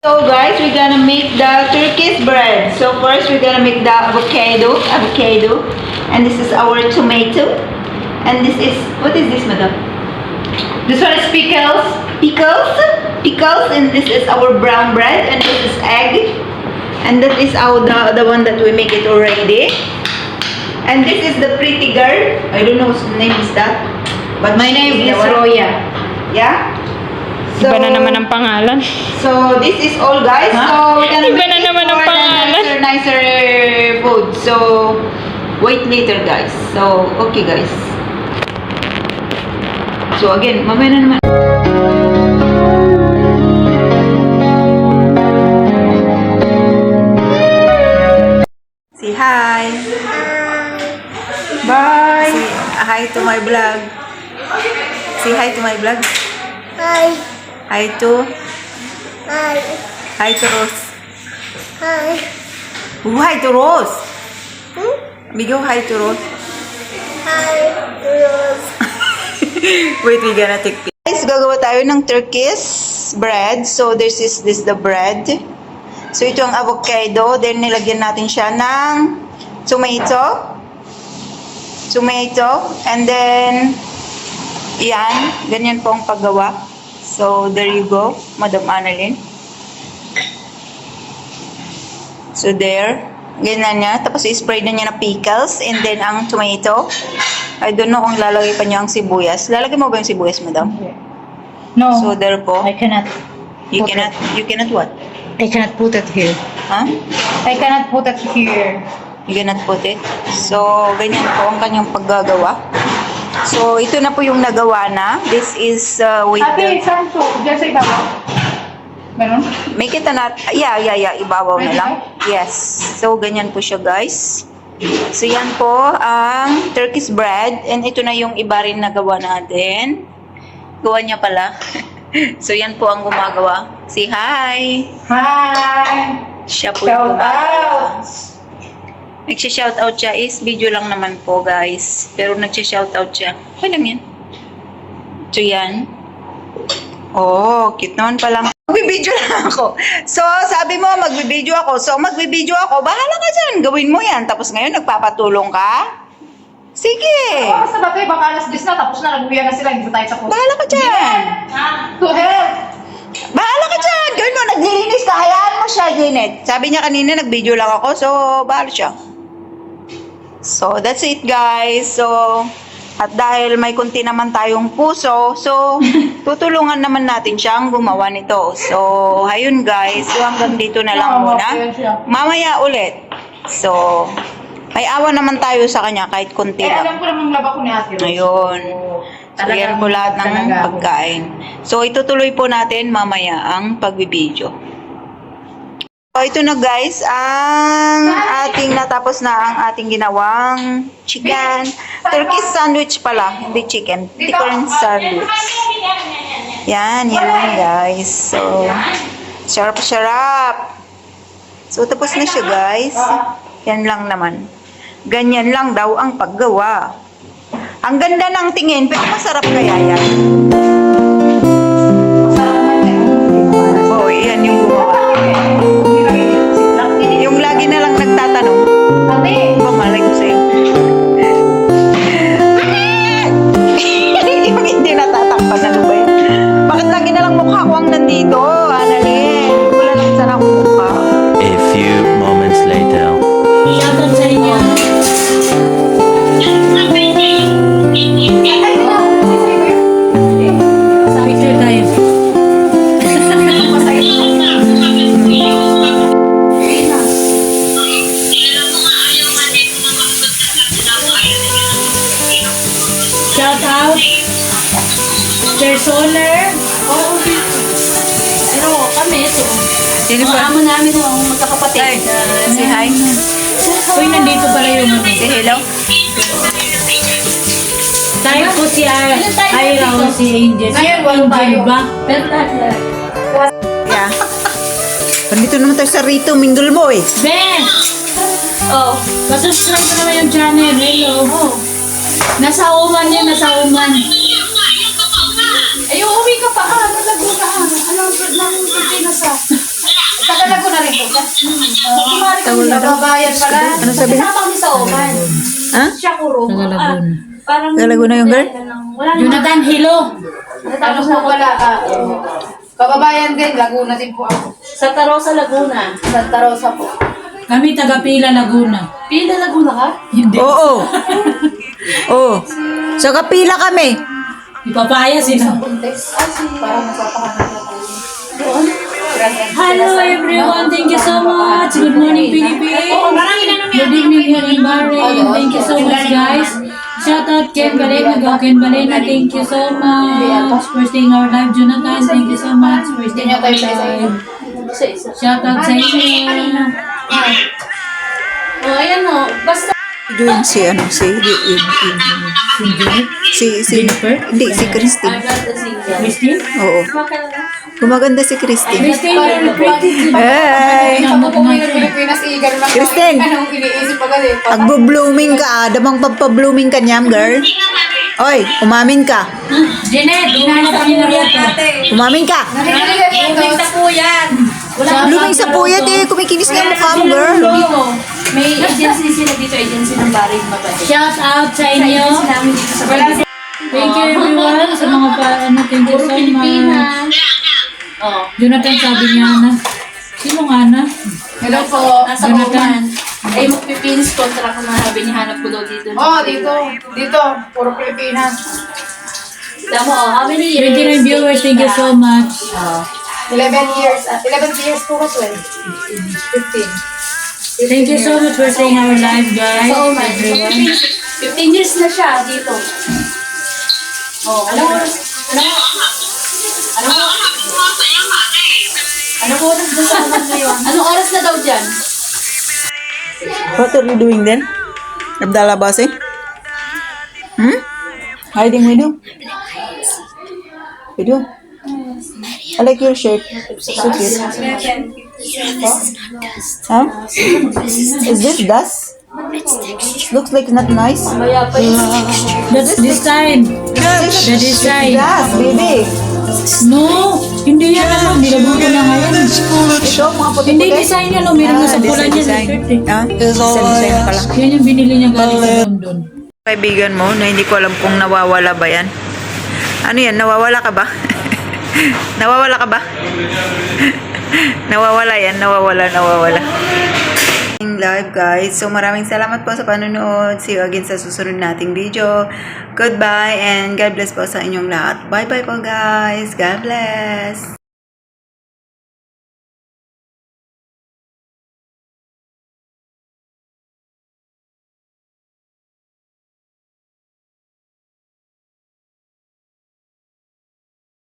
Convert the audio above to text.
So guys, we're gonna make the Turkish bread. So first we're gonna make the avocado, and this is our tomato, and this is, what is this, madam? This one is pickles, and this is our brown bread, and this is egg, and that is our the one that we make it already. And this is the pretty girl. I don't know whose name is that, but My name is the one. Roya. Yeah. Iba na naman ang pangalan. So this is all, guys. So we're gonna Iba make na it naman ang for the pangalan. nicer food. So wait later, guys. So okay, guys. So again, mamaya na naman. Say hi. Bye. Say hi to my vlog. Say hi to my vlog. Hi. Hi to Hi. Hi to Rose. Hi. Hi to Rose. Hmm? Bigo hi to Rose. Hi. Rose. Wait, we gonna take picture. Guys, gagawa tayo ng Turkish bread. So this is the bread. So ito ang avocado. Then nilagyan natin siya ng tomato. And then yan, ganyan po ang paggawa. So there you go, Madam Annalyn. So there, ganyan niya. Tapos i-spray na niya na pickles and then ang tomato. I don't know kung lalagay pa niya ang sibuyas. Lalagay mo ba yung sibuyas, madam? No, So there po. I cannot. You put cannot what? I cannot put it here. Huh? I cannot put it here. You cannot put it. So ganyan po ang kanyang paggagawa. So ito na po yung nagawa na. This is with Ate, saan to? Diyan sa ibabaw? Meron? make it another, yeah, ibabaw na lang. Yes. So ganyan po siya, guys. So yan po ang Turkish bread, and ito na yung iba rin na gawa natin. Gawa niya pala. So yan po ang gumagawa. Say hi. Hi! Siya po Shout yung gumagawa. out! Nagsha-shoutout siya is video lang naman po, guys. Pero nagsha-shoutout siya. Okay lang yan. So yan. Oh, cute naman pala. Magbibideo lang ako. So, sabi mo, magbibideo ako. So, magbibideo ako. Bahala ka dyan. Gawin mo yan. Tapos ngayon, nagpapatulong ka? Sige. Oh, basta ba ito? Baka alas 10 na, tapos na, nag-uwian na sila, hindi tayo sa post. Bahala ka dyan. To help! Bahala ka dyan. Gawin mo, naglilinis ka. Hayaan mo siya, Janet. Sabi niya kanina, nagbideo lang ako. So, bahala siya. So, that's it, guys. So, at dahil may kunti naman tayong puso, so, tutulungan naman natin siyang gumawa nito. So, ayun, guys. So, hanggang dito na lang muna. Mamaya ulit. So, may awa naman tayo sa kanya kahit kunti Eh, lang. alam ko namang laba ko ni Ate Rose. Ayun. So, Talagang yan po lahat ng talaga ako. pagkain. So, itutuloy po natin mamaya ang pagbibideo. So, ito na, guys, ang ating natapos na ang ating ginawang chicken. Turkish sandwich pala, hindi chicken. Chicken sandwich. Yan, guys. So, sarap. So, tapos na siya, guys. Yan lang naman. Ganyan lang daw ang paggawa. Ang ganda ng tingin, pero masarap kaya yan. Oh, yan yung gumawa. Yung lagi na lang nagtatanong. Ate! Ba, malay ko sa'yo. Yung hindi natatakpan, ano ba yan? Bakit lagi na lang mukha ko ang nandito, Annalyn? Wala lang sana akong mukha. A few moments later. Shoutout sa inyo. Picture tayo. Shout out. Personer. Pero kami ito. Sino Mga ba? amo namin yung magkakapatid. Say hi. Uy, nandito pala yung ano. Say hello. Tayo po si Ira o si Angel. Ngayon, walang tayo. Ba? Yeah. Nandito naman tayo sa Rito, mingle mo eh. Ben! Oh, masubscribe mo naman yung channel. Hello. Oh. Nasa Oman yan, nasa Oman. Ay, uuwi ka pa ka. Nalago ka. Anong Pilipinas ah? Kababayan pala. Ano sabi niya? Kasama kami sa Oman. Ha? Siya kurong. Parang Sa Laguna yung girl? Wala naman. Jonathan Hilo. Natapos Ano na po pala? Kababayan din, Laguna din po ako. Sa Tarosa, Laguna. Santa Rosa po. Kami taga Pila, Laguna. Pila, Laguna ka? Oo. Oo. Sa kapila kami. Ipapaya sila. Parang napapakanan na tayo. Hello everyone, thank you so much. Good morning Philippines. Good evening here in Bahrain. Thank you so much guys. Shout out Ken Balena, go Ken Balena. Thank you so much for staying our live. Jonathan, thank you so much for staying our live. Isa-isa. Shout out sa inyo. Oh, ayan o. Basta. Doon si ano, si Jennifer? Hindi, si Christine. Christine? Oo. Gumaganda si Christine. Christine, you're pretty. Hey! Ako po ngayon Pilipinas, eager na. Christine! Anong iniisip agad eh? Agbo-blooming ka, damang pagpa-blooming ka niyam, girl. Oy, umamin ka. Jeanette, hinahanap kami na rin. Umamin ka. Blooming sa po yan. Blooming sa puyat eh, kumikinis na yung mukha mo, girl. May agency sila dito, agency ng Barig Mabay. Shout out sa inyo. Agency namin dito sa Barig. Thank you everyone sa mga thank you Puro so much. Pilipinas. Oh. Jonathan sabi niya na. Sino nga na? Hello po. Nasa Oman. Ay, magpipinis contract ko na sabi niya, hanap ko daw dito. Oh, dito. Dito. Puro Pilipinas. Damo, how many years? 29 viewers, thank you so much. 11 years. 11 years po ba 12? 15. Thank you so much for staying our live guys. Sa Oman. Everyone. 15 years na siya dito. Oh, ano oras? Anong oras na sa Oman ngayon? Anong oras na daw dyan? What are you doing then? Abdallah Base? Hiding video? Video? I like your shirt. So cute. Huh? Is this dust? Looks like not nice. Maya pa yun. That's this side. The this side. Dust, baby. No, hindi yan ano. Nilabuto na nga yan. Ito, mga puti-puti. Hindi design yan. No. Meron na sa pula niya. Ah, design pala. Yan yung binili niya galing sa London. Kaibigan mo na hindi ko alam kung nawawala ba yan. Ano yan? Nawawala ka ba? Nawawala ka ba? Nawawala yan. Nawawala. Live guys. So maraming salamat po sa panonood. See you again sa susunod nating video. Goodbye and God bless po sa inyong lahat. Bye bye po guys. God bless.